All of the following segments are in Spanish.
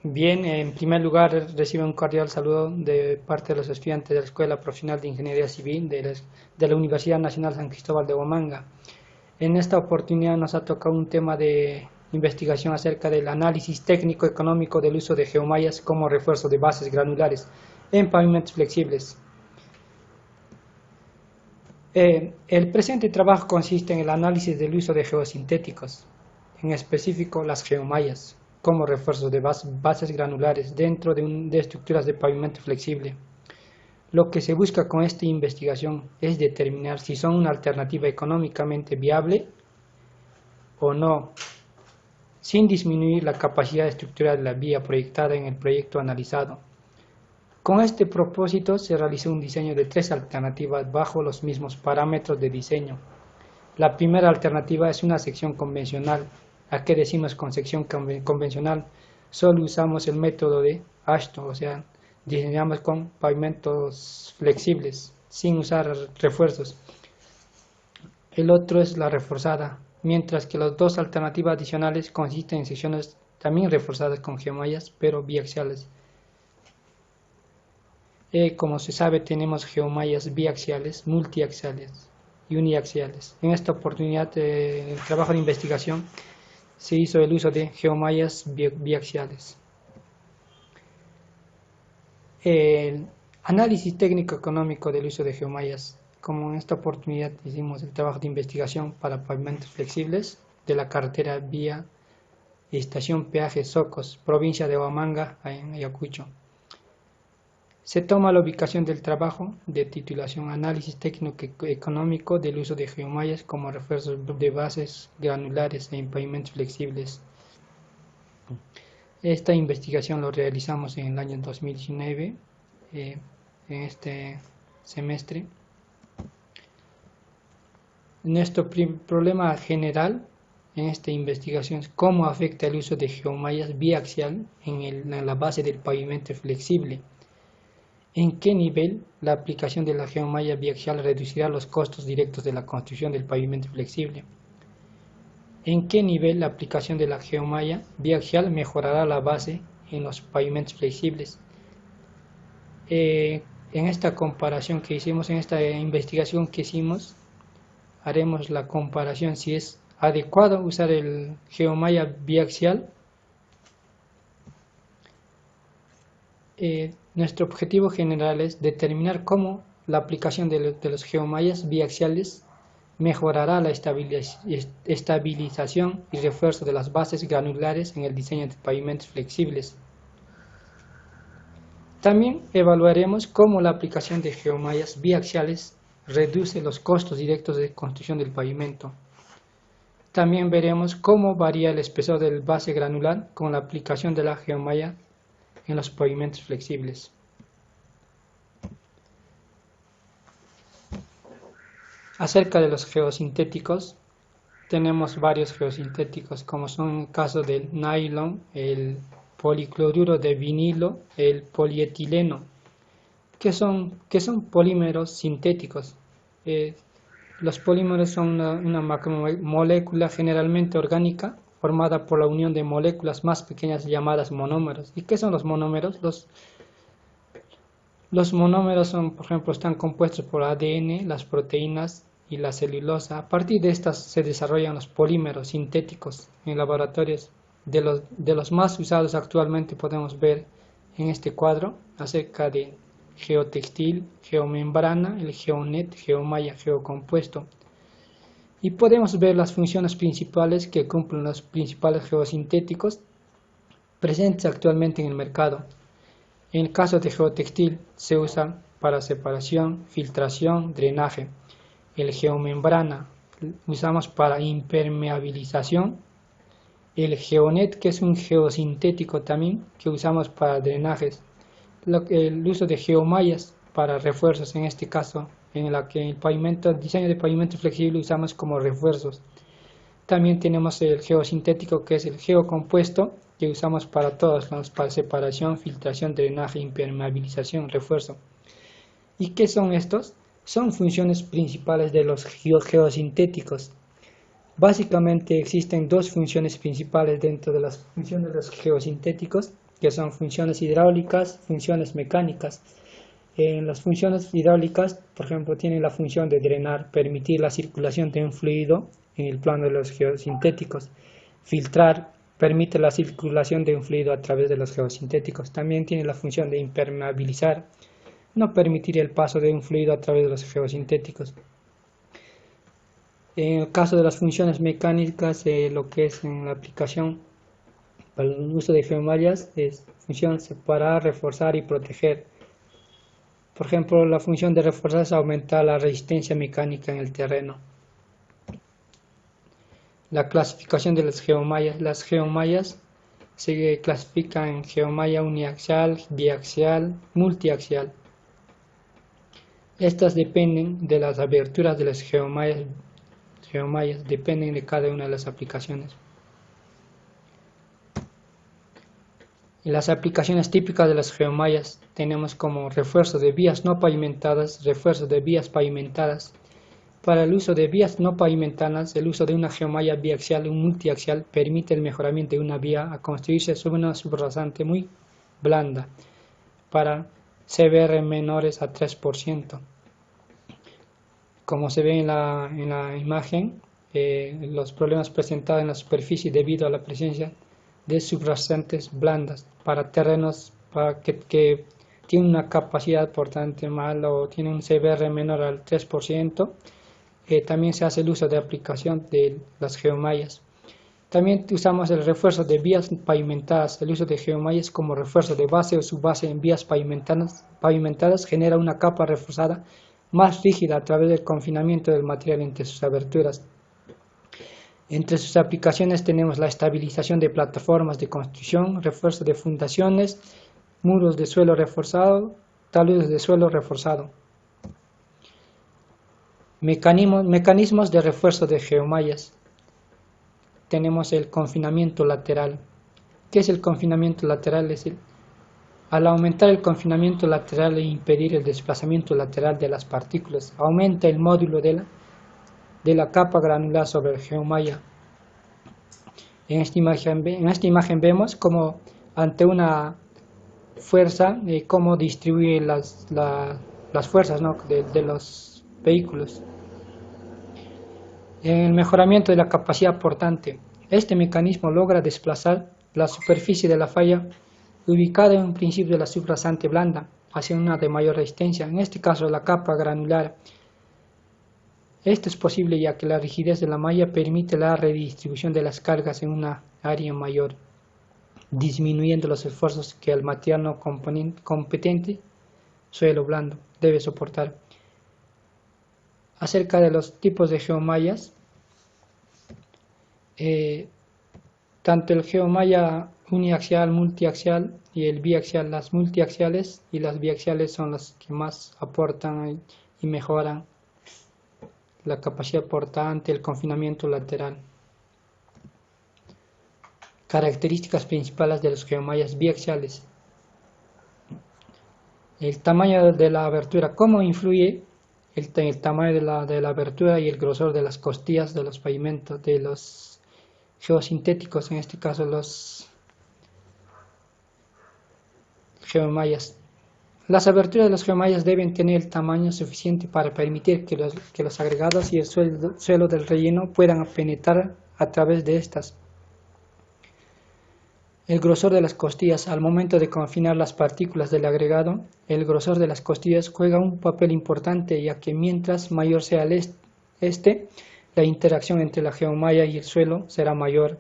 Bien, en primer lugar recibo un cordial saludo de parte de los estudiantes de la Escuela Profesional de Ingeniería Civil de la Universidad Nacional San Cristóbal de Huamanga. En esta oportunidad nos ha tocado un tema de investigación acerca del análisis técnico-económico del uso de geomallas como refuerzo de bases granulares en pavimentos flexibles. El presente trabajo consiste en el análisis del uso de geosintéticos, en específico las geomallas, como refuerzos de bases granulares dentro de estructuras de pavimento flexible. Lo que se busca con esta investigación es determinar si son una alternativa económicamente viable o no, sin disminuir la capacidad estructural de la vía proyectada en el proyecto analizado. Con este propósito se realizó un diseño de 3 alternativas bajo los mismos parámetros de diseño. La primera alternativa es una sección convencional. ¿A qué decimos con sección convencional? Solo usamos el método de AASHTO, o sea, diseñamos con pavimentos flexibles, sin usar refuerzos. El otro es la reforzada, mientras que las 2 alternativas adicionales consisten en secciones también reforzadas con geomallas, pero biaxiales. Como se sabe, tenemos geomallas biaxiales, multiaxiales y uniaxiales. En esta oportunidad, el trabajo de investigación se hizo el uso de geomallas biaxiales. El análisis técnico-económico del uso de geomallas. Como en esta oportunidad hicimos el trabajo de investigación para pavimentos flexibles de la carretera vía Estación Peaje Socos, provincia de Huamanga, en Ayacucho. Se toma la ubicación del trabajo de titulación Análisis técnico-económico del uso de geomallas como refuerzos de bases granulares en pavimentos flexibles. Esta investigación lo realizamos en el año 2019, en este semestre. Nuestro problema general en esta investigación es cómo afecta el uso de geomallas biaxial en la base del pavimento flexible. ¿En qué nivel la aplicación de la geomalla biaxial reducirá los costos directos de la construcción del pavimento flexible? ¿En qué nivel la aplicación de la geomalla biaxial mejorará la base en los pavimentos flexibles? En esta comparación que hicimos, en esta investigación que hicimos, haremos la comparación si es adecuado usar el geomalla biaxial. Nuestro objetivo general es determinar cómo la aplicación de los geomallas biaxiales mejorará la estabilización y refuerzo de las bases granulares en el diseño de pavimentos flexibles. También evaluaremos cómo la aplicación de geomallas biaxiales reduce los costos directos de construcción del pavimento. También veremos cómo varía el espesor del base granular con la aplicación de la geomalla en los pavimentos flexibles. Acerca de los geosintéticos, tenemos varios geosintéticos, como son el caso del nylon, el policloruro de vinilo, el polietileno, que son polímeros sintéticos. Los polímeros son una macromolécula generalmente orgánica formada por la unión de moléculas más pequeñas llamadas monómeros. ¿Y qué son los monómeros? Los monómeros por ejemplo, están compuestos por ADN, las proteínas y la celulosa. A partir de estas se desarrollan los polímeros sintéticos en laboratorios. De los más usados actualmente podemos ver en este cuadro acerca de geotextil, geomembrana, el geonet, geomalla, geocompuesto. Y podemos ver las funciones principales que cumplen los principales geosintéticos presentes actualmente en el mercado. En el caso de geotextil se usa para separación, filtración, drenaje. El geomembrana usamos para impermeabilización. El geonet, que es un geosintético también, que usamos para drenajes. El uso de geomallas para refuerzos, en este caso, en la que el diseño de pavimento flexible usamos como refuerzos. También tenemos el geosintético, que es el geocompuesto, que usamos para todos, para separación, filtración, drenaje, impermeabilización, refuerzo. ¿Y qué son estos? Son funciones principales de los geosintéticos. Básicamente existen 2 funciones principales dentro de las funciones de los geosintéticos. que son funciones hidráulicas, funciones mecánicas. En las funciones hidráulicas, por ejemplo, tienen la función de drenar, permitir la circulación de un fluido en el plano de los geosintéticos. Filtrar, permite la circulación de un fluido a través de los geosintéticos. También tiene la función de impermeabilizar, no permitir el paso de un fluido a través de los geosintéticos. En el caso de las funciones mecánicas, lo que es en la aplicación para el uso de geomallas es función separar, reforzar y proteger. Por ejemplo, la función de reforzar es aumentar la resistencia mecánica en el terreno. La clasificación de las geomallas. Las geomallas se clasifican en geomalla uniaxial, biaxial, multiaxial. Estas dependen de las aberturas de las geomallas, dependen de cada una de las aplicaciones. En las aplicaciones típicas de las geomallas tenemos como refuerzo de vías no pavimentadas, refuerzo de vías pavimentadas. Para el uso de vías no pavimentadas, el uso de una geomalla biaxial o multiaxial permite el mejoramiento de una vía a construirse sobre una subrasante muy blanda para CBR menores a 3%. Como se ve en la imagen, los problemas presentados en la superficie debido a la presencia de subrasantes blandas para terrenos que tienen una capacidad portante mala o tienen un CBR menor al 3%, también se hace el uso de aplicación de las geomallas. También usamos el refuerzo de vías pavimentadas. El uso de geomallas como refuerzo de base o subbase en vías pavimentadas genera una capa reforzada más rígida a través del confinamiento del material entre sus aberturas. Entre sus aplicaciones tenemos la estabilización de plataformas de construcción, refuerzo de fundaciones, muros de suelo reforzado, taludes de suelo reforzado. Mecanismos de refuerzo de geomallas. Tenemos el confinamiento lateral. ¿Qué es el confinamiento lateral? Al aumentar el confinamiento lateral e impedir el desplazamiento lateral de las partículas, aumenta el módulo de la capa granular sobre el geomalla. En esta imagen vemos cómo ante una fuerza, cómo distribuye las fuerzas, ¿no?, de los vehículos. En el mejoramiento de la capacidad portante, este mecanismo logra desplazar la superficie de la falla ubicada en un principio de la subrasante blanda hacia una de mayor resistencia, en este caso la capa granular. Esto es posible ya que la rigidez de la malla permite la redistribución de las cargas en una área mayor, disminuyendo los esfuerzos que el material no competente, suelo blando, debe soportar. Acerca de los tipos de geomallas, tanto el geomalla uniaxial, multiaxial y el biaxial, las multiaxiales y las biaxiales son las que más aportan y mejoran la capacidad portante, el confinamiento lateral. Características principales de los geomallas biaxiales. El tamaño de la abertura. ¿Cómo influye el tamaño de la abertura y el grosor de las costillas de los pavimentos, de los geosintéticos, en este caso los geomallas? Las aberturas de los geomallas deben tener el tamaño suficiente para permitir que los agregados y el suelo del relleno puedan penetrar a través de estas. El grosor de las costillas. Al momento de confinar las partículas del agregado, el grosor de las costillas juega un papel importante, ya que mientras mayor sea la interacción entre la geomalla y el suelo será mayor.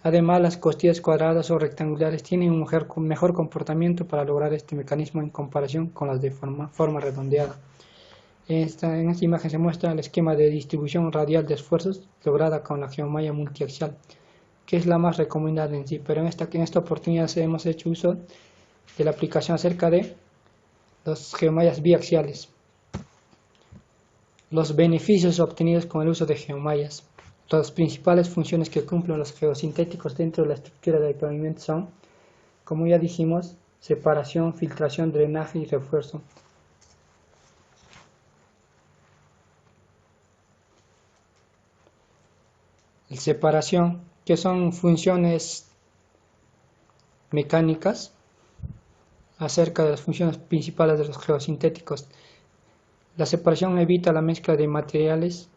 Además, las costillas cuadradas o rectangulares tienen un mejor comportamiento para lograr este mecanismo en comparación con las de forma redondeada. En esta imagen se muestra el esquema de distribución radial de esfuerzos lograda con la geomalla multiaxial, que es la más recomendada en sí, pero en esta oportunidad hemos hecho uso de la aplicación acerca de las geomallas biaxiales. Los beneficios obtenidos con el uso de geomallas. Las principales funciones que cumplen los geosintéticos dentro de la estructura del pavimento son, como ya dijimos, separación, filtración, drenaje y refuerzo. Separación, que son funciones mecánicas acerca de las funciones principales de los geosintéticos. La separación evita la mezcla de materiales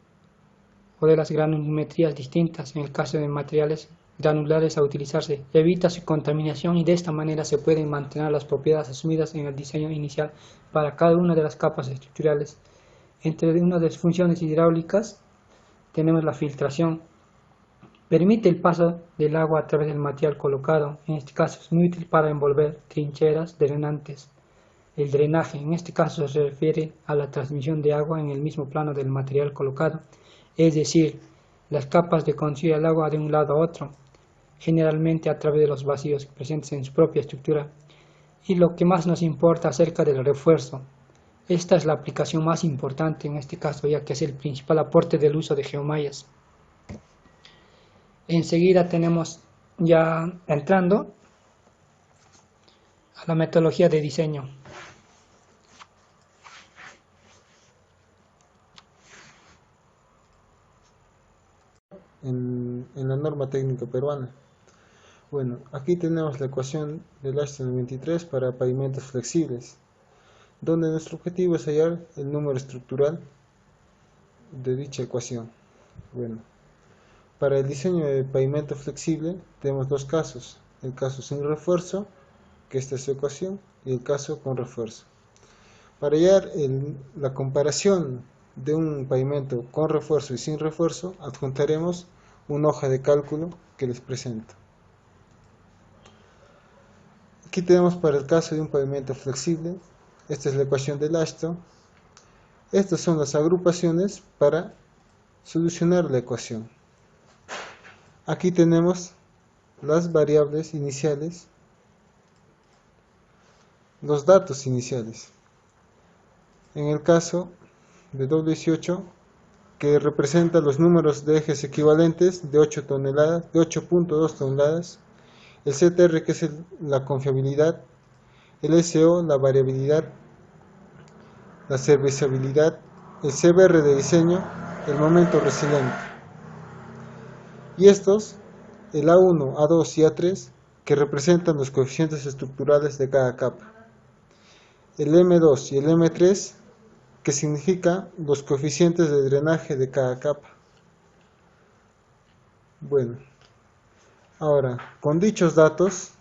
o de las granulometrías distintas. En el caso de materiales granulares a utilizarse, evita su contaminación y de esta manera se pueden mantener las propiedades asumidas en el diseño inicial para cada una de las capas estructurales. Entre una de las funciones hidráulicas tenemos la filtración. Permite el paso del agua a través del material colocado. En este caso es muy útil para envolver trincheras drenantes. El drenaje, en este caso, se refiere a la transmisión de agua en el mismo plano del material colocado, es decir, las capas de conducir el agua de un lado a otro, generalmente a través de los vacíos presentes en su propia estructura. Y lo que más nos importa acerca del refuerzo. Esta es la aplicación más importante en este caso, ya que es el principal aporte del uso de geomallas. Enseguida tenemos ya entrando a la metodología de diseño. En la norma técnica peruana. Bueno, aquí tenemos la ecuación del Ashton 93 para pavimentos flexibles, donde nuestro objetivo es hallar el número estructural de dicha ecuación. Bueno, para el diseño de pavimento flexible tenemos dos casos: el caso sin refuerzo, que esta es su ecuación, y el caso con refuerzo. Para hallar la comparación de un pavimento con refuerzo y sin refuerzo, adjuntaremos una hoja de cálculo que les presento. Aquí tenemos para el caso de un pavimento flexible, esta es la ecuación del Ashton. Estas son las agrupaciones para solucionar la ecuación. Aquí tenemos las variables iniciales, los datos iniciales. En el caso de 218, que representa los números de ejes equivalentes de 8 toneladas, de 8.2 toneladas, el CTR, que es la confiabilidad, el SO, la variabilidad, la serviciabilidad, el CBR de diseño, el momento resiliente. Y estos, el A1, A2 y A3, que representan los coeficientes estructurales de cada capa. El M2 y el M3, que significa los coeficientes de drenaje de cada capa. Bueno, ahora, con dichos datos,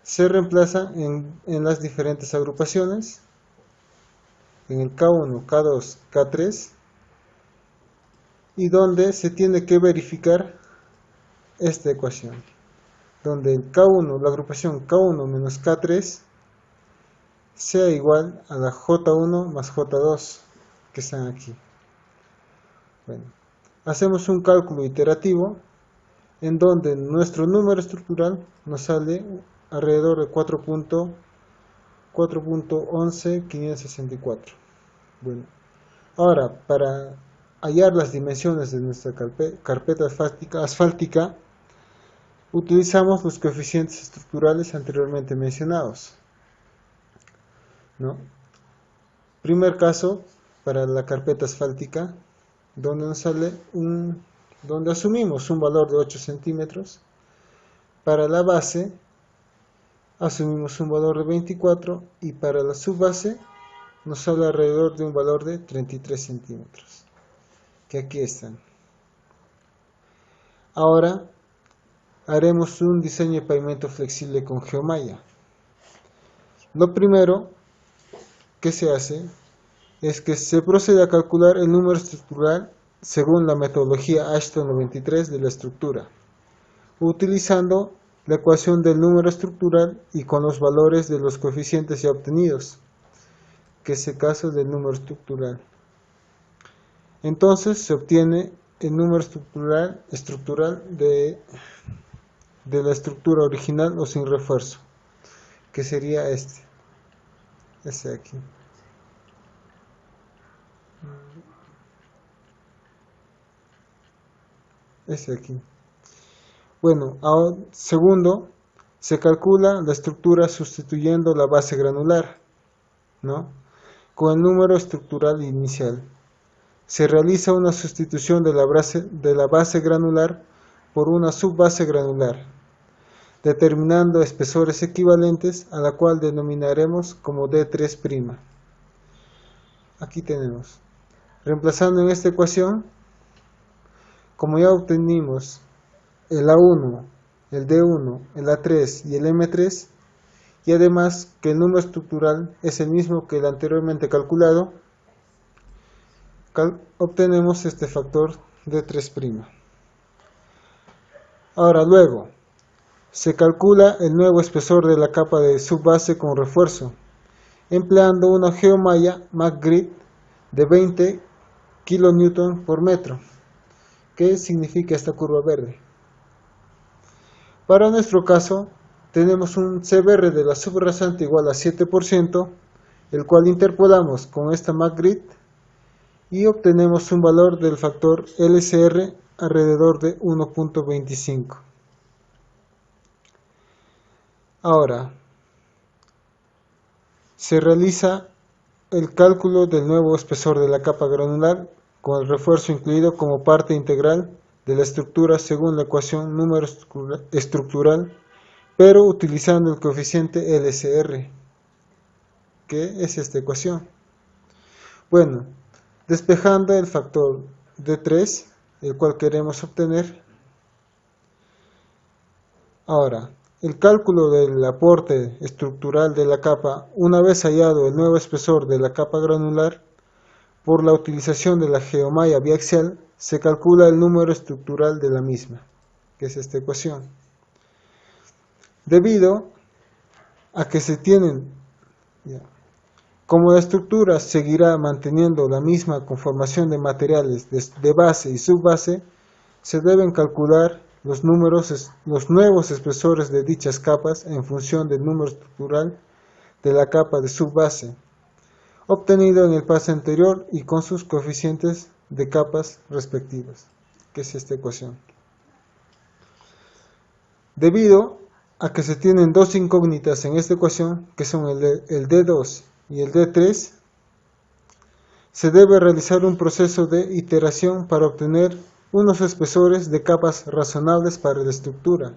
se reemplaza en las diferentes agrupaciones, en el K1, K2, K3, y donde se tiene que verificar esta ecuación, donde el K1, la agrupación K1 menos K3, sea igual a la J1 más J2 que están aquí. Bueno, hacemos un cálculo iterativo en donde nuestro número estructural nos sale alrededor de 4.11564. Bueno, ahora para hallar las dimensiones de nuestra carpeta asfáltica, utilizamos los coeficientes estructurales anteriormente mencionados, ¿no? Primer caso para la carpeta asfáltica, donde nos sale donde asumimos un valor de 8 centímetros. Para la base asumimos un valor de 24 y para la subbase nos sale alrededor de un valor de 33 centímetros, que aquí están. Ahora haremos un diseño de pavimento flexible con geomalla. Lo primero que se hace es que se procede a calcular el número estructural según la metodología Ashton 93 de la estructura, utilizando la ecuación del número estructural y con los valores de los coeficientes ya obtenidos, que es el caso del número estructural. Entonces se obtiene el número estructural de la estructura original o sin refuerzo, que sería este de aquí. Este de aquí. Bueno, segundo, se calcula la estructura sustituyendo la base granular, ¿no?, con el número estructural inicial. Se realiza una sustitución de la base granular por una subbase granular. determinando espesores equivalentes, a la cual denominaremos como D3'. Aquí tenemos. Reemplazando en esta ecuación, como ya obtenimos el A1, el D1, el A3 y el M3, y además que el número estructural es el mismo que el anteriormente calculado, obtenemos este factor D3'. Ahora luego, se calcula el nuevo espesor de la capa de subbase con refuerzo, empleando una geomalla McGrid de 20 kN por metro, que significa esta curva verde. Para nuestro caso, tenemos un CBR de la subrasante igual a 7%, el cual interpolamos con esta McGrid y obtenemos un valor del factor LCR alrededor de 1.25. Ahora, se realiza el cálculo del nuevo espesor de la capa granular con el refuerzo incluido como parte integral de la estructura según la ecuación número estructural, pero utilizando el coeficiente LCR, que es esta ecuación. Bueno, despejando el factor D3, el cual queremos obtener. Ahora, el cálculo del aporte estructural de la capa, una vez hallado el nuevo espesor de la capa granular, por la utilización de la geomalla biaxial, se calcula el número estructural de la misma, que es esta ecuación. Debido a que se tienen, como la estructura seguirá manteniendo la misma conformación de materiales de base y subbase, se deben calcular los nuevos espesores de dichas capas en función del número estructural de la capa de subbase, obtenido en el paso anterior y con sus coeficientes de capas respectivas, que es esta ecuación. Debido a que se tienen dos incógnitas en esta ecuación, que son el D2 y el D3, se debe realizar un proceso de iteración para obtener unos espesores de capas razonables para la estructura.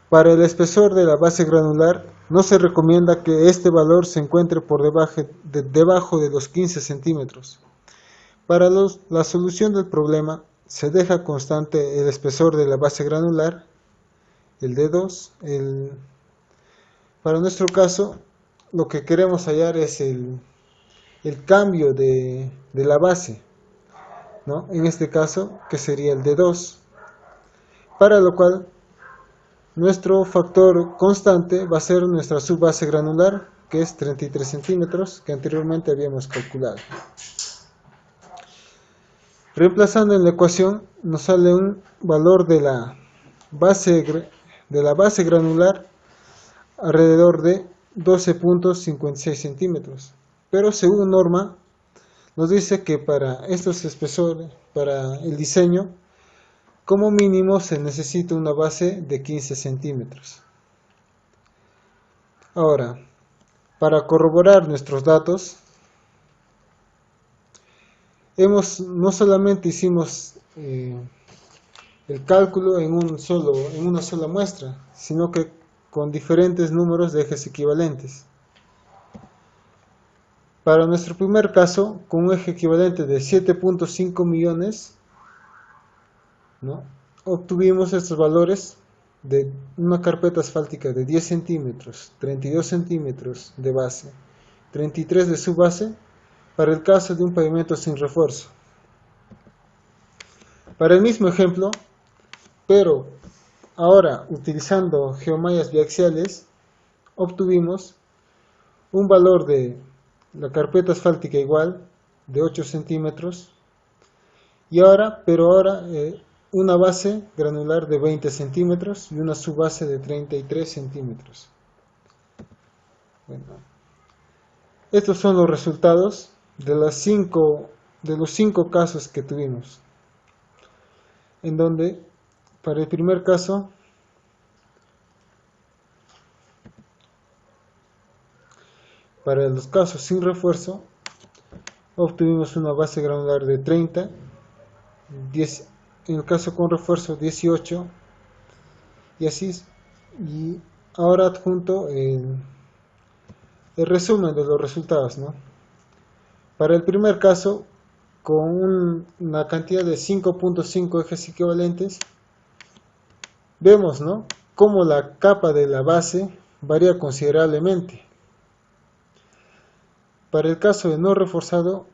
Para el espesor de la base granular, no se recomienda que este valor se encuentre por debajo de los 15 centímetros. Para la solución del problema, se deja constante el espesor de la base granular, el D2. Para nuestro caso, lo que queremos hallar es el cambio de la base, ¿no? En este caso, que sería el D2, para lo cual nuestro factor constante va a ser nuestra subbase granular, que es 33 centímetros, que anteriormente habíamos calculado. Reemplazando en la ecuación, nos sale un valor de la base granular alrededor de 12.56 centímetros. Pero según norma, nos dice que para estos espesores, para el diseño, como mínimo se necesita una base de 15 centímetros. Ahora, para corroborar nuestros datos, no solamente hicimos el cálculo en una sola muestra, sino que con diferentes números de ejes equivalentes. Para nuestro primer caso, con un eje equivalente de 7.5 millones, ¿no?, obtuvimos estos valores de una carpeta asfáltica de 10 centímetros, 32 centímetros de base, 33 de subbase, para el caso de un pavimento sin refuerzo. Para el mismo ejemplo, pero ahora utilizando geomallas biaxiales, obtuvimos un valor de la carpeta asfáltica igual de 8 centímetros y ahora una base granular de 20 centímetros y una subbase de 33 centímetros. Bueno, estos son los resultados de los 5 casos que tuvimos, en donde para el primer caso para los casos sin refuerzo obtuvimos una base granular de 30, 10, en el caso con refuerzo 18 y así Y ahora adjunto el resumen de los resultados, ¿no? Para el primer caso, con una cantidad de 5.5 ejes equivalentes, vemos, ¿no?, cómo la capa de la base varía considerablemente. Para el caso de no reforzado,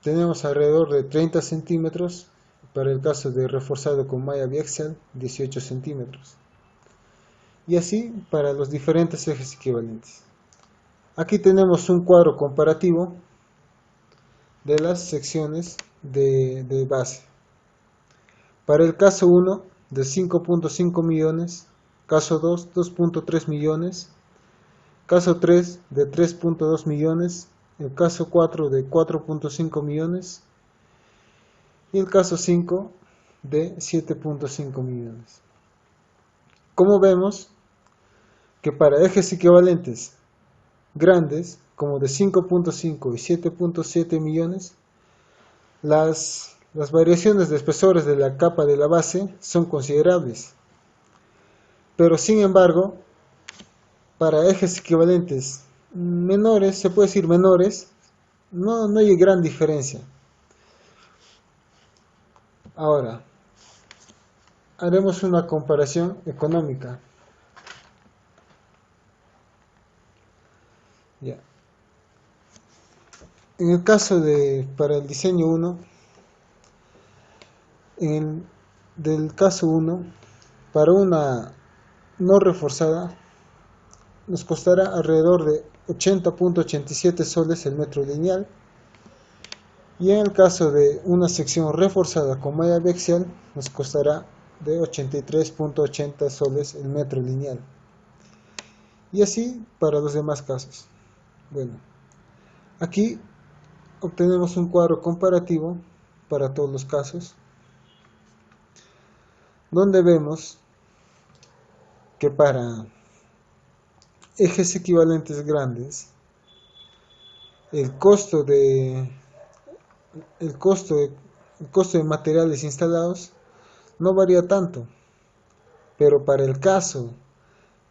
tenemos alrededor de 30 centímetros. Para el caso de reforzado con malla biaxial, 18 centímetros. Y así para los diferentes ejes equivalentes. Aquí tenemos un cuadro comparativo de las secciones de base. Para el caso 1 de 5.5 millones, caso 2 2.3 millones, caso 3 de 3.2 millones, el caso 4 de 4.5 millones y el caso 5 de 7.5 millones. Como vemos que para ejes equivalentes grandes, como de 5.5 y 7.7 millones, las variaciones de espesores de la capa de la base son considerables. Pero sin embargo, para ejes equivalentes menores, se puede decir menores, no hay gran diferencia. Ahora, haremos una comparación económica. Ya. En el caso para el diseño 1, del caso 1, para una no reforzada, nos costará alrededor de 80.87 soles el metro lineal. Y en el caso de una sección reforzada con malla biaxial, nos costará de 83.80 soles el metro lineal. Y así para los demás casos. Bueno, aquí obtenemos un cuadro comparativo para todos los casos, donde vemos que para ejes equivalentes grandes, el costo de materiales instalados no varía tanto, pero para el caso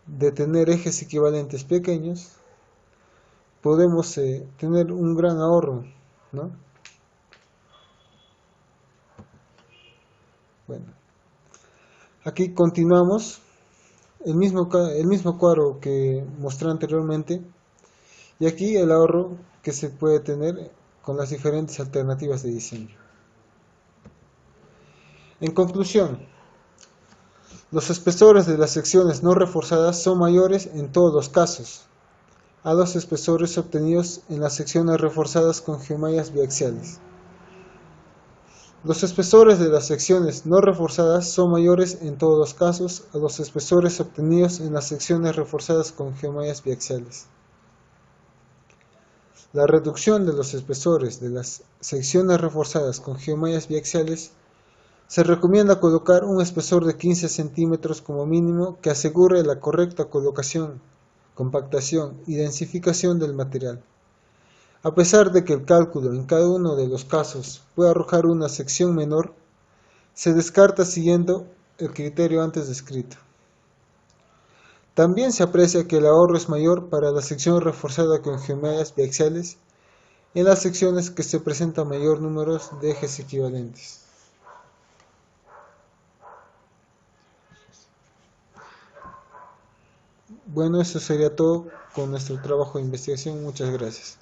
de tener ejes equivalentes pequeños, podemos tener un gran ahorro, ¿no? Bueno, aquí continuamos el mismo cuadro que mostré anteriormente, y aquí el ahorro que se puede tener con las diferentes alternativas de diseño. En conclusión, los espesores de las secciones no reforzadas son mayores en todos los casos a los espesores obtenidos en las secciones reforzadas con geomallas biaxiales. Los espesores de las secciones no reforzadas son mayores en todos los casos a los espesores obtenidos en las secciones reforzadas con geomallas biaxiales. La reducción de los espesores de las secciones reforzadas con geomallas biaxiales se recomienda colocar un espesor de 15 centímetros como mínimo que asegure la correcta colocación, compactación y densificación del material. A pesar de que el cálculo en cada uno de los casos puede arrojar una sección menor, se descarta siguiendo el criterio antes descrito. También se aprecia que el ahorro es mayor para la sección reforzada con geomallas biaxiales en las secciones que se presentan mayor número de ejes equivalentes. Bueno, eso sería todo con nuestro trabajo de investigación. Muchas gracias.